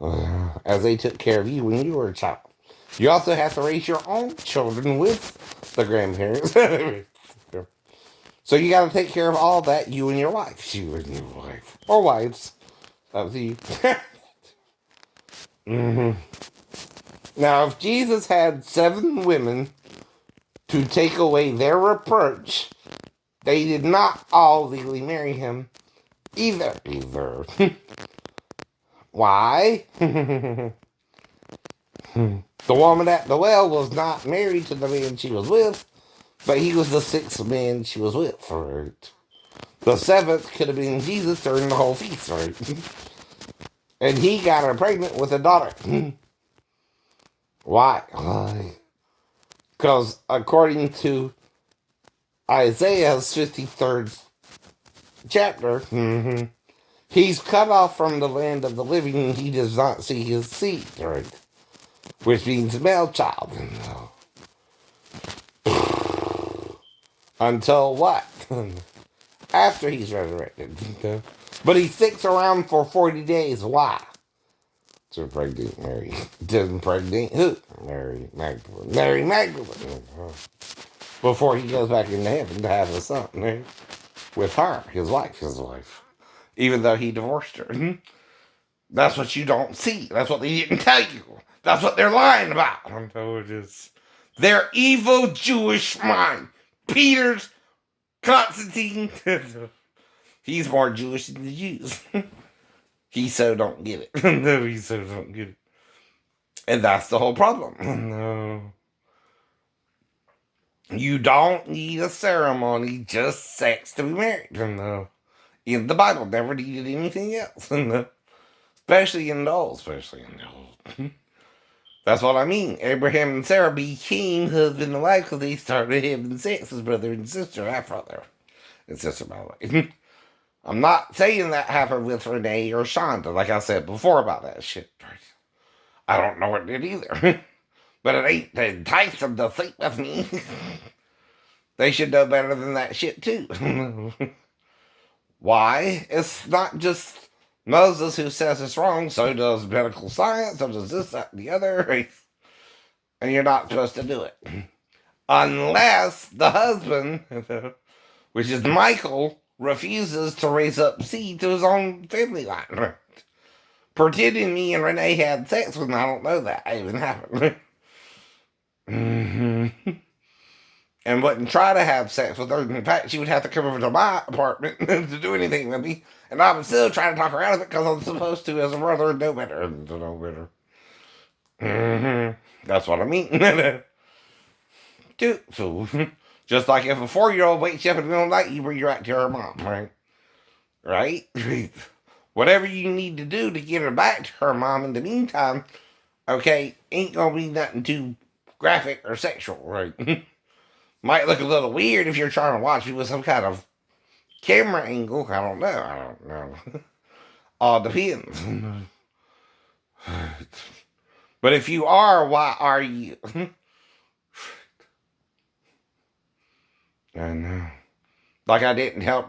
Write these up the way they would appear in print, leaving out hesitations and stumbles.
as they took care of you when you were a child. You also have to raise your own children with the grandparents. So you got to take care of all that, you and your wife. You and your wife. Or wives. Up to you. hmm Now, if Jesus had 7 women to take away their reproach, they did not all legally marry him either. Why? The woman at the well was not married to the man she was with, but he was the 6th man she was with, right? The 7th could have been Jesus during the whole feast, right? And he got her pregnant with a daughter. Why? Because according to Isaiah's 53rd chapter, he's cut off from the land of the living and he does not see his seed, right? Which means male child. Until what? After he's resurrected. But he sticks around for 40 days. Why? To impregnate Mary. To impregnate who? Mary Magdalene. Mary Magdalene. Before he goes back into heaven to have a son. Right? With her, his wife. Even though he divorced her. That's what you don't see. That's what they didn't tell you. That's what they're lying about. I know it is. Their evil Jewish mind. Peter's Constantine. He's more Jewish than the Jews. He so don't get it. No, he so don't get it. And that's the whole problem. No. You don't need a ceremony, just sex to be married. No. In the Bible, never needed anything else. No. Especially in the old. That's what I mean. Abraham and Sarah became husband and wife because they started having sex as brother and sister. Half brother and sister, by the way. I'm not saying that happened with Renee or Shonda, like I said before about that shit. I don't know it did either. But it ain't to entice them to sleep with me. They should know better than that shit, too. Why? It's not just Moses who says it's wrong, so does medical science, so does this, that, and the other. And you're not supposed to do it. Unless the husband, which is Michael, refuses to raise up seed to his own family line. Pretending me and Renee had sex when I don't know that even happened. And wouldn't try to have sex with her. In fact, she would have to come over to my apartment to do anything with me. And I would still try to talk her out of it because I'm supposed to, as a brother, know better. That's what I mean. Dude, so, just like if a 4-year-old wakes you up in the middle of the night, you bring her back to her mom, right? Right? Whatever you need to do to get her back to her mom in the meantime, okay, ain't gonna be nothing too graphic or sexual, right? Might look a little weird if you're trying to watch me with some kind of camera angle. I don't know. All depends. But if you are, why are you? I know. Like I didn't help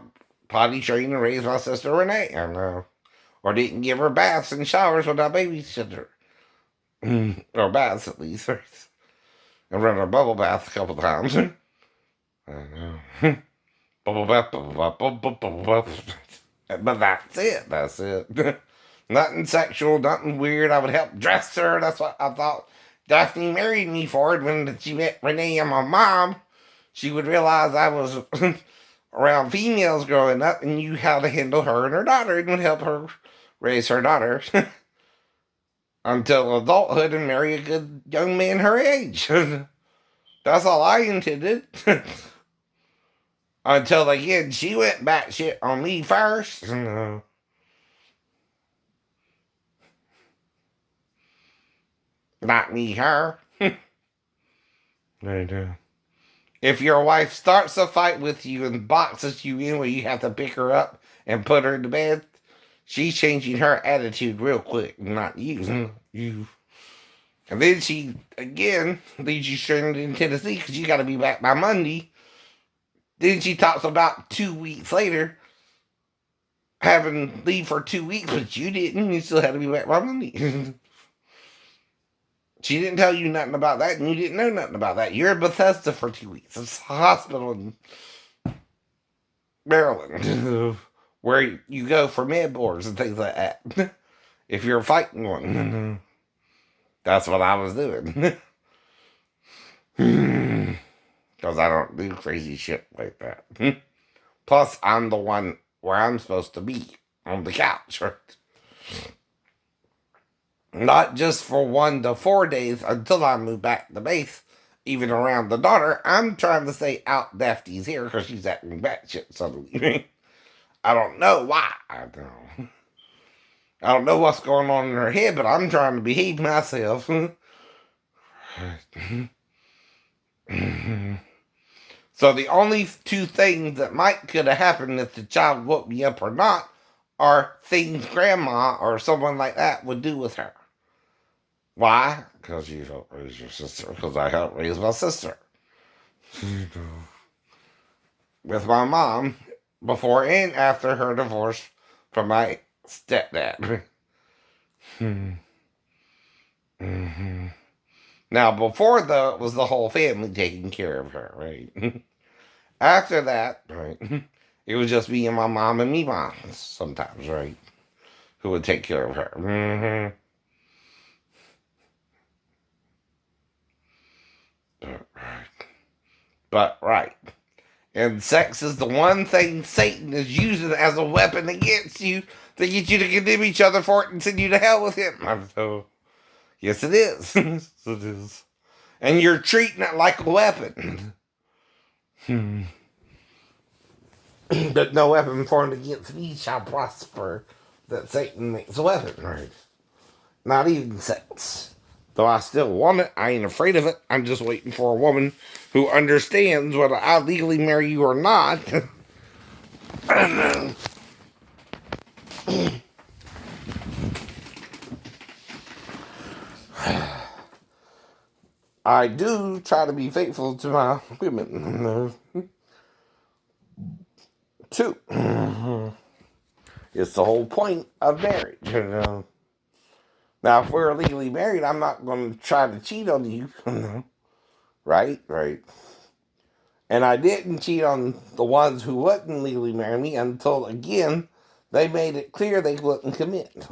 potty train and raise my sister Renee. I know. Or didn't give her baths and showers when I babysitter. Or baths at least. And run a bubble bath a couple times. I know. Bubble bath. But that's it. Nothing sexual, nothing weird. I would help dress her. That's what I thought Daphne married me for. And when she met Renee and my mom, she would realize I was around females growing up and knew how to handle her and her daughter and would help her raise her daughter until adulthood and marry a good young man her age. That's all I intended. Until again, she went batshit on me first. Not me, her. I do. If your wife starts a fight with you and boxes you in where you have to pick her up and put her to bed, she's changing her attitude real quick, not you. You. And then she, again, leaves you stranded in Tennessee because you got to be back by Monday. Then she talks about 2 weeks later having leave for 2 weeks, but you didn't. You still had to be back by Monday. She didn't tell you nothing about that, and you didn't know nothing about that. You're in Bethesda for 2 weeks. It's a hospital in Maryland where you go for med boards and things like that. If you're fighting one. That's what I was doing. Because I don't do crazy shit like that. Plus, I'm the one where I'm supposed to be on the couch, right? Not just for 1 to 4 days until I move back to base, even around the daughter. I'm trying to stay out Daphne's here because she's acting batshit suddenly. I don't know why. I don't know what's going on in her head, but I'm trying to behave myself. So the only two things that might could have happened if the child woke me up or not are things grandma or someone like that would do with her. Why? Because you helped raise your sister. Because I helped raise my sister. With my mom before and after her divorce from my stepdad. Now, before though, it was the whole family taking care of her, right? After that, right, it was just me and my mom and me mom sometimes, right, who would take care of her. But right. And sex is the one thing Satan is using as a weapon against you to get you to condemn each other for it and send you to hell with him. So, yes, it is. Yes, it is. And you're treating it like a weapon. But no weapon formed against me shall prosper. That Satan makes a weapon, right? Not even sex. Though I still want it, I ain't afraid of it. I'm just waiting for a woman who understands whether I legally marry you or not. I do try to be faithful to my women, too. It's the whole point of marriage. Now, if we're legally married, I'm not going to try to cheat on you. Right? Right. And I didn't cheat on the ones who wouldn't legally marry me until, again, they made it clear they wouldn't commit.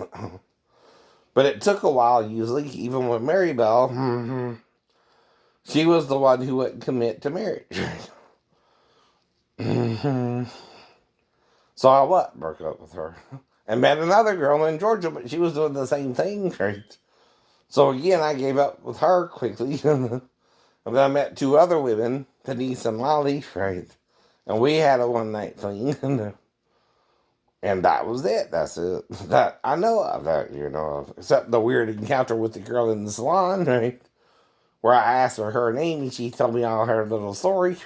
But it took a while, usually, even with Mary Bell. She was the one who wouldn't commit to marriage. So I what? Broke up with her. And met another girl in Georgia, but she was doing the same thing, right? So again, I gave up with her quickly. And then I met two other women, Denise and Lolly, right? And we had a one-night thing. And that was it. That's it. That I know of that, except the weird encounter with the girl in the salon, right? Where I asked her name and she told me all her little story.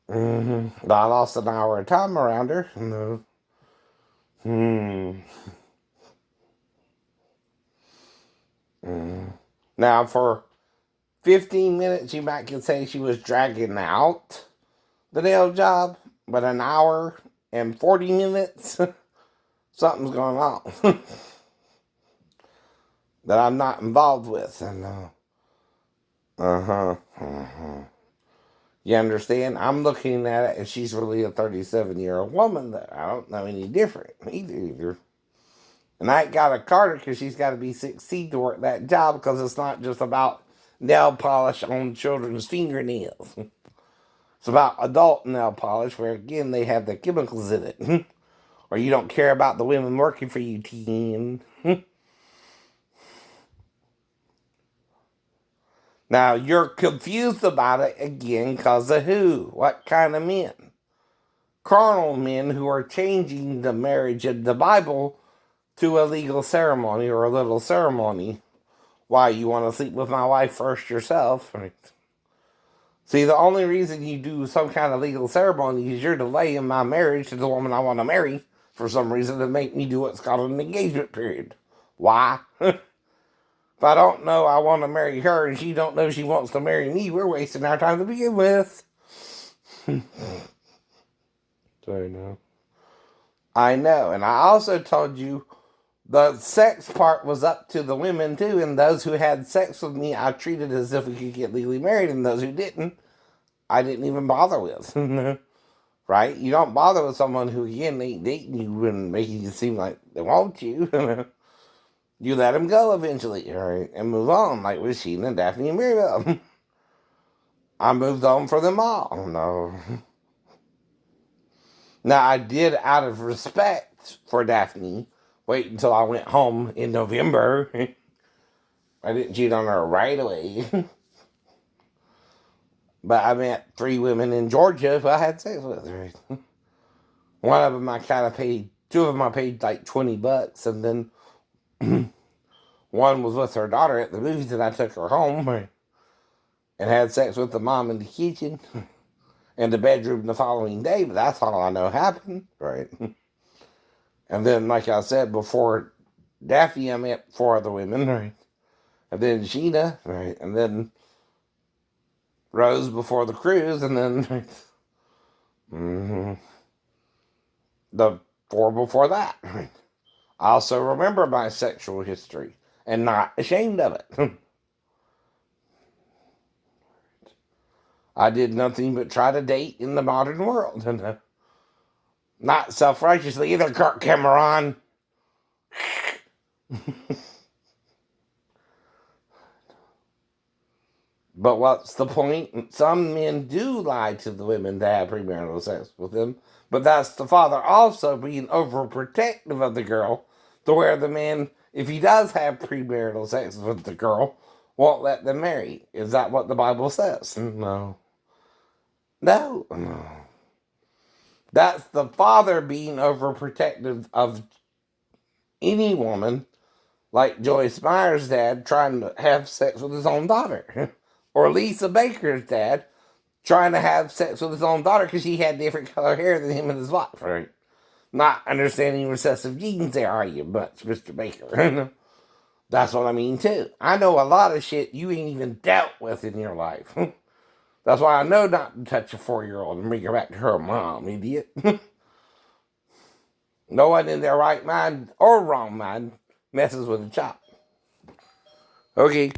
I lost an hour of time around her. Now, for 15 minutes, you might could say she was dragging out the nail job, but an hour and 40 minutes, something's going on that I'm not involved with. And, you understand? I'm looking at it, and she's really a 37-year-old woman that I don't know any different either. And I ain't got a Carter because she's got to be 16 to work that job because it's not just about nail polish on children's fingernails. It's about adult nail polish where, again, they have the chemicals in it. Or you don't care about the women working for you, teen. Now, you're confused about it again because of who? What kind of men? Carnal men who are changing the marriage in the Bible to a legal ceremony or a little ceremony. Why, you want to sleep with my wife first yourself? Right? See, the only reason you do some kind of legal ceremony is you're delaying my marriage to the woman I want to marry for some reason to make me do what's called an engagement period. Why? If I don't know I want to marry her and she don't know she wants to marry me, we're wasting our time to begin with. Sorry, no. I know. And I also told you the sex part was up to the women too, and those who had sex with me, I treated as if we could get legally married, and those who didn't, I didn't even bother with. Right? You don't bother with someone who, again, ain't dating you and making you seem like they want you. You let them go eventually, right? And move on, like with Sheena, Daphne, and Miriam. I moved on for them all. No. Now, I did, out of respect for Daphne, wait until I went home in November. I didn't cheat on her right away. But I met 3 women in Georgia who I had sex with. Right? One of them I kind of paid, 2 of them I paid like $20, and then one was with her daughter at the movies, and I took her home and had sex with the mom in the kitchen and the bedroom the following day. But that's all I know happened, right? And then, like I said before, Daphne, I met 4 other women, right? And then Sheena, right? And then Rose before the cruise, and then the 4 before that. Right? I also remember my sexual history and not ashamed of it. I did nothing but try to date in the modern world, and not self-righteously either, Kirk Cameron. But what's the point? Some men do lie to the women to have premarital sex with them, but that's the father also being overprotective of the girl, to where the man, if he does have premarital sex with the girl, won't let them marry. Is that what the Bible says? No. No. No. That's the father being overprotective of any woman, like Joyce Meyer's dad trying to have sex with his own daughter. Or Lisa Baker's dad trying to have sex with his own daughter because she had different color hair than him and his wife, right? Not understanding recessive genes there, are you, much, Mr. Baker? That's what I mean, too. I know a lot of shit you ain't even dealt with in your life. That's why I know not to touch a 4-year-old and bring her back to her mom, idiot. No one in their right mind or wrong mind messes with a child. Okay.